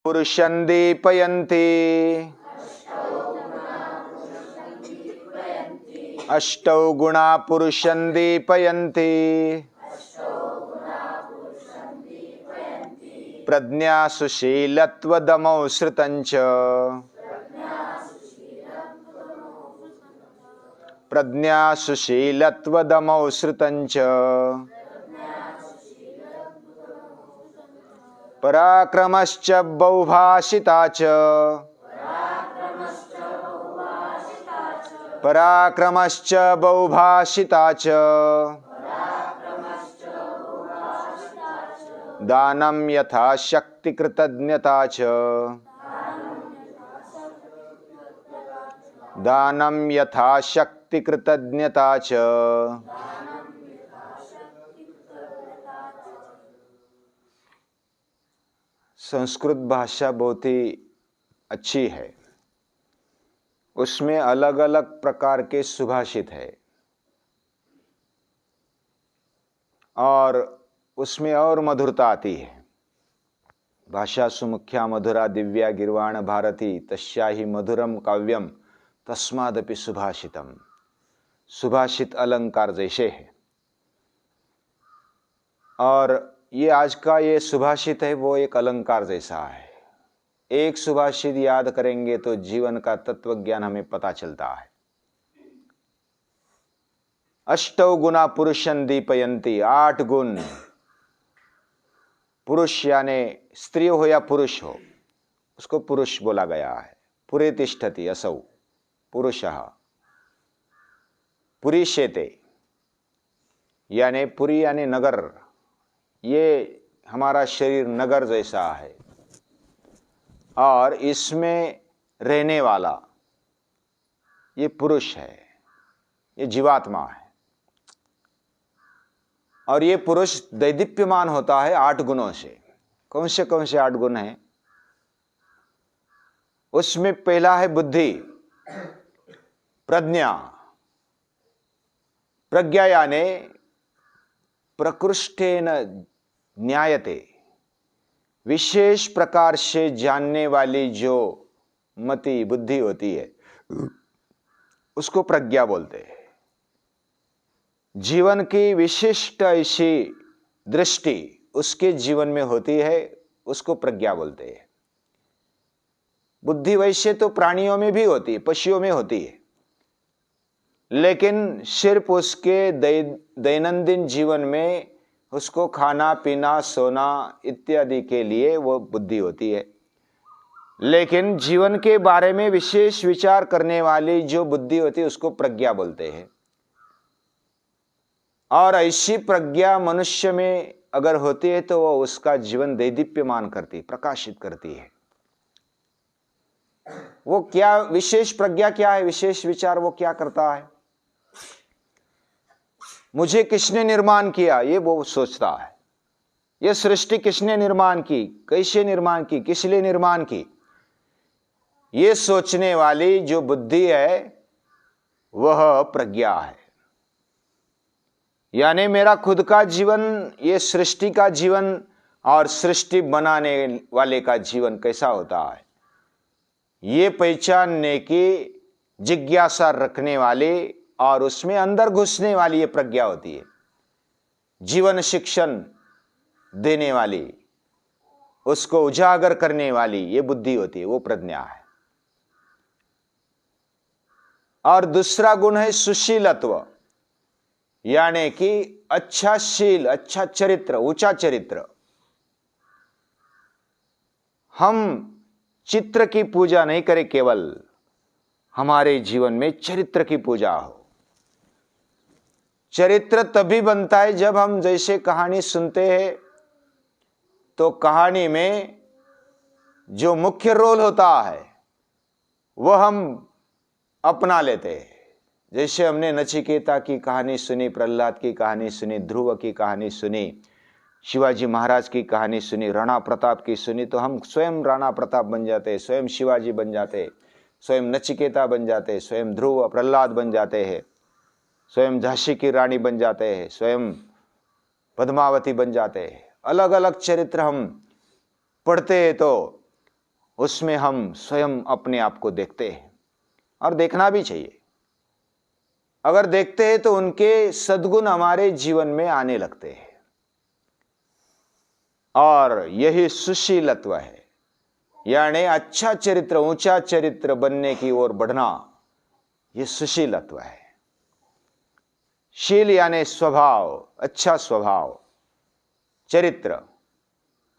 पुरुषं दीपयन्ति अष्टौ गुणा पुरुषं दीपयन्ति प्रज्ञा सुशीलत्वदमौ श्रुतञ्च प्रज्ञा सुशीलत्वदमौ श्रुतञ्च पराक्रमश्च बहुभाषिता च पराक्रमश्च बहुभाषिता च दानं यथा शक्ति कृतज्ञता च दानं यथा शक्ति कृतज्ञता च। संस्कृत भाषा बहुत ही अच्छी है। उसमें अलग अलग प्रकार के सुभाषित है और उसमें और मधुरता आती है। भाषा सुमुख्या मधुरा दिव्या गिर्वाण भारती तस्याहि मधुरम काव्यम तस्मादपि सुभाषितम। सुभाषित अलंकार जैसे है और ये आज का ये सुभाषित है वो एक अलंकार जैसा है। एक सुभाषित याद करेंगे तो जीवन का तत्व ज्ञान हमें पता चलता है। अष्टौ गुणा पुरुषं दीपयन्ति, 8 गुण। पुरुष यानी स्त्री हो या पुरुष हो उसको पुरुष बोला गया है। पुरे तिष्ठति असौ पुरुषः पुरीशेते यानी पुरी यानी नगर। ये हमारा शरीर नगर जैसा है और इसमें रहने वाला ये पुरुष है, ये जीवात्मा है। और ये पुरुष दैदीप्यमान होता है 8 गुणों से। कौन से 8 गुण हैं? उसमें पहला है बुद्धि, प्रज्ञा। प्रज्ञा यानी प्रकृष्टेन ज्ञायते, विशेष प्रकार से जानने वाली जो मति बुद्धि होती है उसको प्रज्ञा बोलते हैं। जीवन की विशिष्ट ऐसी दृष्टि उसके जीवन में होती है उसको प्रज्ञा बोलते हैं। बुद्धि वैसे तो प्राणियों में भी होती है, पशुओं में होती है, लेकिन सिर्फ उसके दैनंदिन जीवन में उसको खाना पीना सोना इत्यादि के लिए वो बुद्धि होती है। लेकिन जीवन के बारे में विशेष विचार करने वाली जो बुद्धि होती है उसको प्रज्ञा बोलते हैं। और ऐसी प्रज्ञा मनुष्य में अगर होती है तो वो उसका जीवन दैदीप्यमान करती, प्रकाशित करती है। वो क्या विशेष प्रज्ञा क्या है, विशेष विचार वो क्या करता है? मुझे किसने निर्माण किया ये वो सोचता है। ये सृष्टि किसने निर्माण की, कैसे निर्माण की, किस लिए निर्माण की, ये सोचने वाली जो बुद्धि है वह प्रज्ञा है। यानी मेरा खुद का जीवन, ये सृष्टि का जीवन और सृष्टि बनाने वाले का जीवन कैसा होता है ये पहचानने की जिज्ञासा रखने वाले और उसमें अंदर घुसने वाली ये प्रज्ञा होती है। जीवन शिक्षण देने वाली, उसको उजागर करने वाली ये बुद्धि होती है, वो प्रज्ञा है। और दूसरा गुण है सुशीलत्व, यानी कि अच्छा शील, अच्छा चरित्र, ऊंचा चरित्र। हम चित्र की पूजा नहीं करें, केवल हमारे जीवन में चरित्र की पूजा हो। चरित्र तभी बनता है जब हम जैसे कहानी सुनते हैं तो कहानी में जो मुख्य रोल होता है वह हम अपना लेते हैं। जैसे हमने नचिकेता की कहानी सुनी, प्रहलाद की कहानी सुनी, ध्रुव की कहानी सुनी, शिवाजी महाराज की कहानी सुनी, राणा प्रताप की सुनी, तो हम स्वयं राणा प्रताप बन जाते, स्वयं शिवाजी बन जाते, स्वयं नचिकेता बन जाते, स्वयं ध्रुव प्रहलाद बन जाते हैं, स्वयं झांसी की रानी बन जाते हैं, स्वयं पद्मावती बन जाते हैं। अलग अलग चरित्र हम पढ़ते हैं तो उसमें हम स्वयं अपने आप को देखते हैं, और देखना भी चाहिए। अगर देखते हैं तो उनके सद्गुण हमारे जीवन में आने लगते हैं, और यही सुशीलत्व है, यानी अच्छा चरित्र, ऊंचा चरित्र बनने की ओर बढ़ना, यह सुशीलत्व है। शील यानी स्वभाव, अच्छा स्वभाव, चरित्र,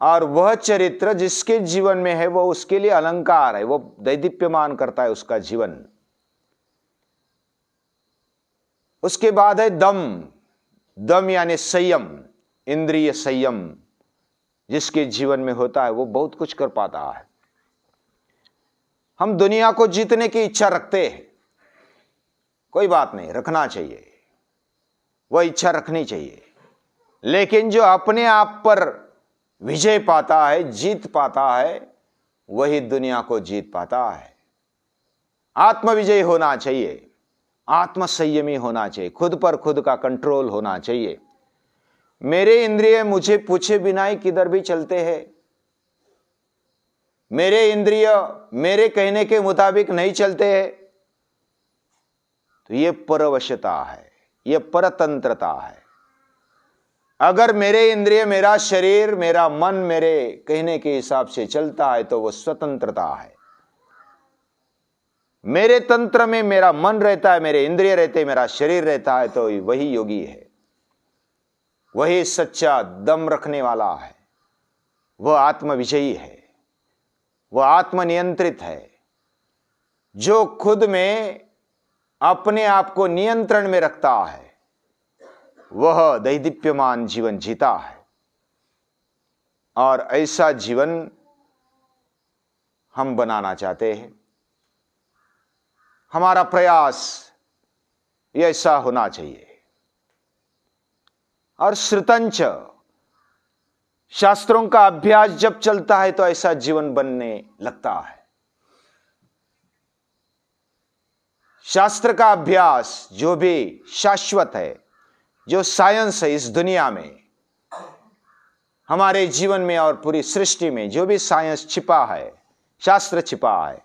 और वह चरित्र जिसके जीवन में है वो उसके लिए अलंकार है, वो दैदीप्यमान करता है उसका जीवन। उसके बाद है दम। दम यानी संयम, इंद्रिय संयम जिसके जीवन में होता है वो बहुत कुछ कर पाता है। हम दुनिया को जीतने की इच्छा रखते हैं, कोई बात नहीं, रखना चाहिए, वह इच्छा रखनी चाहिए, लेकिन जो अपने आप पर विजय पाता है, जीत पाता है, वही दुनिया को जीत पाता है। आत्मविजय होना चाहिए, आत्मसंयमी होना चाहिए, खुद पर खुद का कंट्रोल होना चाहिए। मेरे इंद्रिय मुझे पूछे बिना ही किधर भी चलते हैं, मेरे इंद्रिय मेरे कहने के मुताबिक नहीं चलते हैं, तो यह परवशता है, यह परतंत्रता है। अगर मेरे इंद्रिय, मेरा शरीर, मेरा मन मेरे कहने के हिसाब से चलता है तो वह स्वतंत्रता है। मेरे तंत्र में मेरा मन रहता है, मेरे इंद्रिय रहते, मेरा शरीर रहता है, तो वही योगी है, वही सच्चा दम रखने वाला है, वह आत्मविजयी है, वह आत्मनियंत्रित है। जो खुद में अपने आप को नियंत्रण में रखता है वह दैदीप्यमान जीवन जीता है, और ऐसा जीवन हम बनाना चाहते हैं। हमारा प्रयास ये ऐसा होना चाहिए। और श्रुतंच, शास्त्रों का अभ्यास जब चलता है तो ऐसा जीवन बनने लगता है। शास्त्र का अभ्यास जो भी शाश्वत है, जो साइंस है इस दुनिया में, हमारे जीवन में और पूरी सृष्टि में जो भी साइंस छिपा है, शास्त्र छिपा है,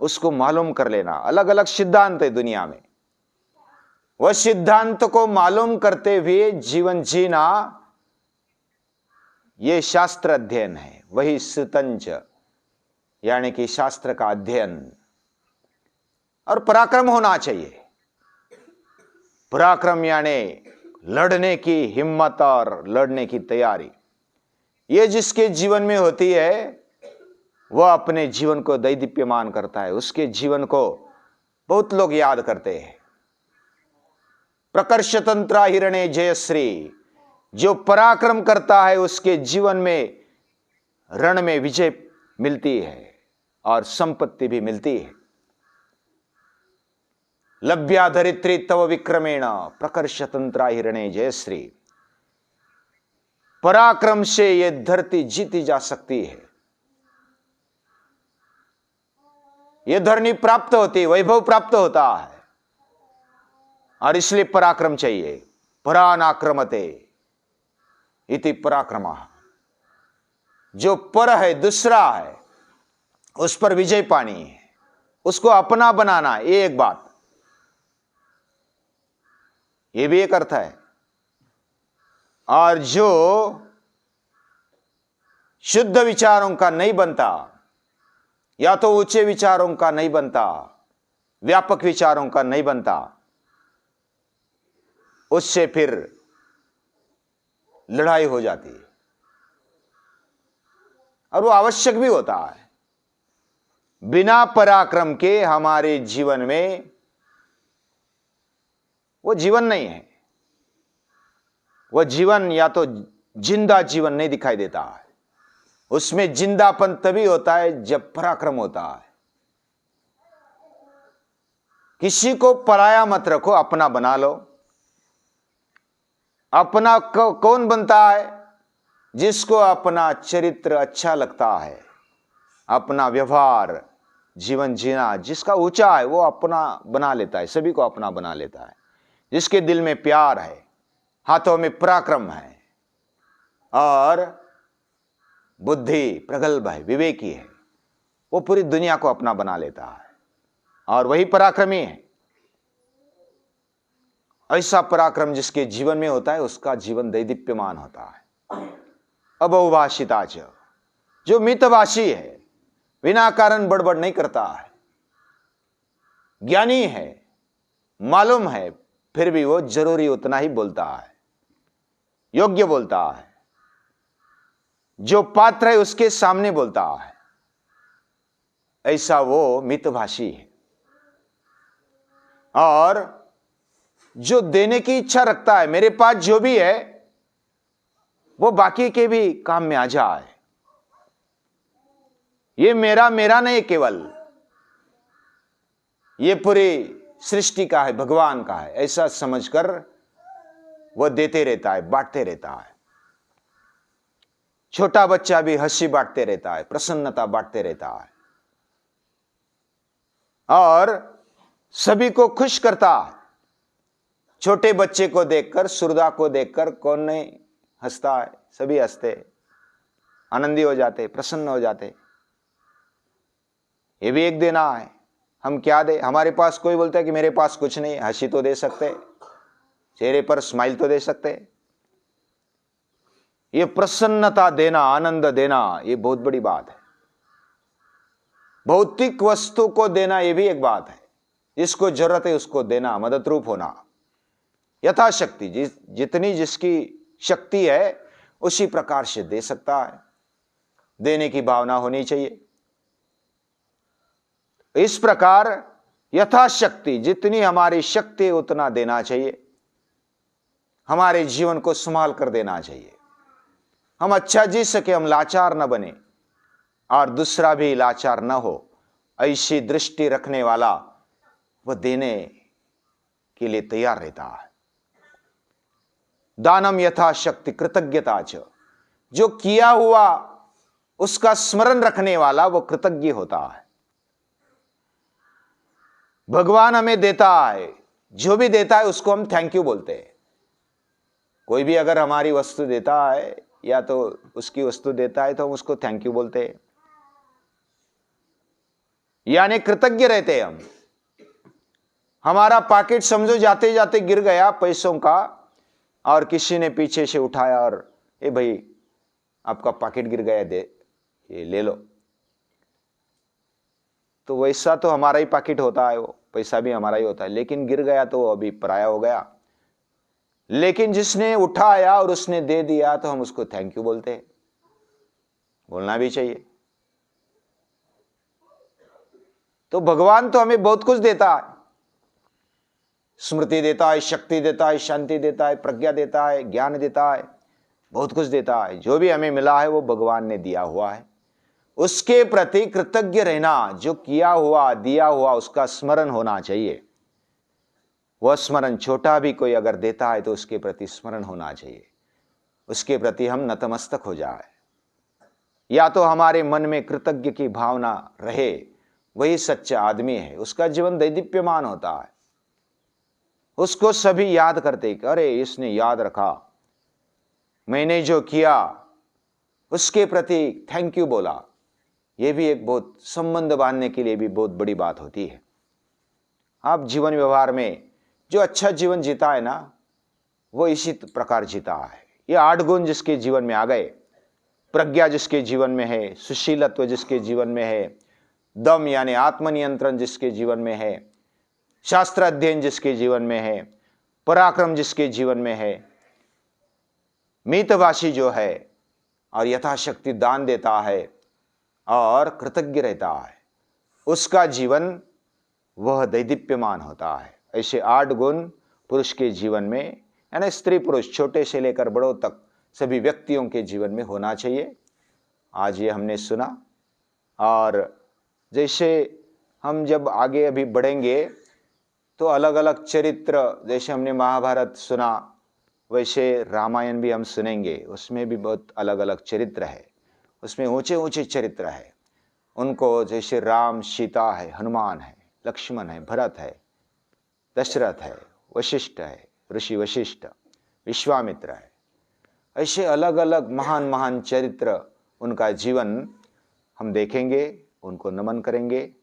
उसको मालूम कर लेना। अलग अलग सिद्धांत है दुनिया में, वह सिद्धांत को मालूम करते हुए जीवन जीना, यह शास्त्र अध्ययन है, वही श्रुतंच यानी कि शास्त्र का अध्ययन। और पराक्रम होना चाहिए। पराक्रम यानी लड़ने की हिम्मत और लड़ने की तैयारी। यह जिसके जीवन में होती है वह अपने जीवन को दैदीप्यमान करता है, उसके जीवन को बहुत लोग याद करते हैं। प्रकर्षतंत्रा हिरणे जयश्री, जो पराक्रम करता है उसके जीवन में रण में विजय मिलती है और संपत्ति भी मिलती है। लभ्या धरित्री तव विक्रमेण प्रकर्षतंत्रा हिरणे जयश्री, पराक्रम से यह धरती जीती जा सकती है, यह धरनी प्राप्त होती, वैभव प्राप्त होता है, और इसलिए पराक्रम चाहिए। परानाक्रमते इति पराक्रमः, जो पर है, दूसरा है, उस पर विजय पानी है, उसको अपना बनाना है, ये एक बात, ये भी एक अर्थ है। और जो शुद्ध विचारों का नहीं बनता, या तो ऊंचे विचारों का नहीं बनता, व्यापक विचारों का नहीं बनता, उससे फिर लड़ाई हो जाती है, और वो आवश्यक भी होता है। बिना पराक्रम के हमारे जीवन में वो जीवन नहीं है। वह जीवन या तो जिंदा जीवन नहीं दिखाई देता है, उसमें जिंदापन तभी होता है जब पराक्रम होता है। किसी को पराया मत रखो, अपना बना लो। अपना कौन बनता है? जिसको अपना चरित्र अच्छा लगता है, अपना व्यवहार, जीवन जीना जिसका ऊंचा है वो अपना बना लेता है, सभी को अपना बना लेता है। जिसके दिल में प्यार है, हाथों में पराक्रम है, और बुद्धि प्रगल्भ है, विवेकी है, वो पूरी दुनिया को अपना बना लेता है, और वही पराक्रमी है। ऐसा पराक्रम जिसके जीवन में होता है उसका जीवन दैदीप्यमान होता है। अबहुभाषिताच, जो मितभाषी है, बिना कारण बड़बड़ नहीं करता है, ज्ञानी है, मालूम है, फिर भी वो जरूरी उतना ही बोलता है, योग्य बोलता है, जो पात्र है उसके सामने बोलता है, ऐसा वो मितभाषी है। और जो देने की इच्छा रखता है, मेरे पास जो भी है वो बाकी के भी काम में आ जाए, ये मेरा मेरा नहीं, केवल ये पूरी सृष्टि का है, भगवान का है, ऐसा समझकर वह देते रहता है, बांटते रहता है। छोटा बच्चा भी हंसी बांटते रहता है, प्रसन्नता बांटते रहता है, और सभी को खुश करता है। छोटे बच्चे को देखकर, सुरदा को देखकर कौन नहीं हंसता है? सभी हंसते, आनंदी हो जाते, प्रसन्न हो जाते। ये भी एक देना है। हम क्या दे? हमारे पास कोई बोलता है कि मेरे पास कुछ नहीं, हंसी तो दे सकते, चेहरे पर स्माइल तो दे सकते। ये प्रसन्नता देना, आनंद देना, ये बहुत बड़ी बात है। भौतिक वस्तु को देना ये भी एक बात है, जिसको जरूरत है उसको देना, मदद रूप होना, यथाशक्ति जितनी जिसकी शक्ति है उसी प्रकार से दे सकता है। देने की भावना होनी चाहिए। इस प्रकार यथाशक्ति जितनी हमारी शक्ति है उतना देना चाहिए। हमारे जीवन को संभाल कर देना चाहिए। हम अच्छा जी सके, हम लाचार न बने और दूसरा भी लाचार न हो, ऐसी दृष्टि रखने वाला वह देने के लिए तैयार रहता है। दानम यथाशक्ति कृतज्ञता च, जो किया हुआ उसका स्मरण रखने वाला वो कृतज्ञ होता है। भगवान हमें देता है, जो भी देता है उसको हम थैंक यू बोलते हैं। कोई भी अगर हमारी वस्तु देता है या तो उसकी वस्तु देता है तो हम उसको थैंक यू बोलते हैं, यानी कृतज्ञ रहते हैं हम। हमारा पॉकेट समझो जाते जाते गिर गया पैसों का, और किसी ने पीछे से उठाया और ए भाई आपका पॉकेट गिर गया, दे ये ले लो, तो वैसा तो हमारा ही पॉकेट होता है, वो पैसा भी हमारा ही होता है, लेकिन गिर गया तो अभी पराया हो गया। लेकिन जिसने उठाया और उसने दे दिया तो हम उसको थैंक यू बोलते हैं। बोलना भी चाहिए। तो भगवान तो हमें बहुत कुछ देता है, स्मृति देता है, शक्ति देता है, शांति देता है, प्रज्ञा देता है, ज्ञान देता है, बहुत कुछ देता है। जो भी हमें मिला है वो भगवान ने दिया हुआ है, उसके प्रति कृतज्ञ रहना। जो किया हुआ, दिया हुआ, उसका स्मरण होना चाहिए। वह स्मरण, छोटा भी कोई अगर देता है तो उसके प्रति स्मरण होना चाहिए, उसके प्रति हम नतमस्तक हो जाए। या तो हमारे मन में कृतज्ञ की भावना रहे, वही सच्चा आदमी है, उसका जीवन दैदीप्यमान होता है। उसको सभी याद करते कि अरे इसने याद रखा, मैंने जो किया उसके प्रति थैंक यू बोला। यह भी एक बहुत संबंध बांधने के लिए भी बहुत बड़ी बात होती है। आप जीवन व्यवहार में जो अच्छा जीवन जीता है ना, वो इसी प्रकार जीता है। ये 8 गुण जिसके जीवन में आ गए, प्रज्ञा जिसके जीवन में है, सुशीलत्व जिसके जीवन में है, दम यानी आत्मनियंत्रण जिसके जीवन में है, शास्त्र अध्ययन जिसके जीवन में है, पराक्रम जिसके जीवन में है, मितभाषी जो है और यथाशक्ति दान देता है और कृतज्ञ रहता है, उसका जीवन वह दैदीप्यमान होता है। ऐसे 8 गुण पुरुष के जीवन में, यानी स्त्री पुरुष छोटे से लेकर बड़ों तक सभी व्यक्तियों के जीवन में होना चाहिए। आज ये हमने सुना, और जैसे हम जब आगे अभी बढ़ेंगे तो अलग अलग चरित्र, जैसे हमने महाभारत सुना वैसे रामायण भी हम सुनेंगे। उसमें भी बहुत अलग अलग चरित्र है, उसमें ऊंचे ऊंचे चरित्र है। उनको जैसे राम सीता है, हनुमान है, लक्ष्मण है, भरत है, दशरथ है, वशिष्ठ है, ऋषि वशिष्ठ, विश्वामित्र है, ऐसे अलग अलग महान महान चरित्र, उनका जीवन हम देखेंगे उनको नमन करेंगे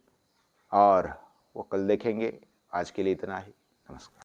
और वो कल देखेंगे। आज के लिए इतना ही। नमस्कार।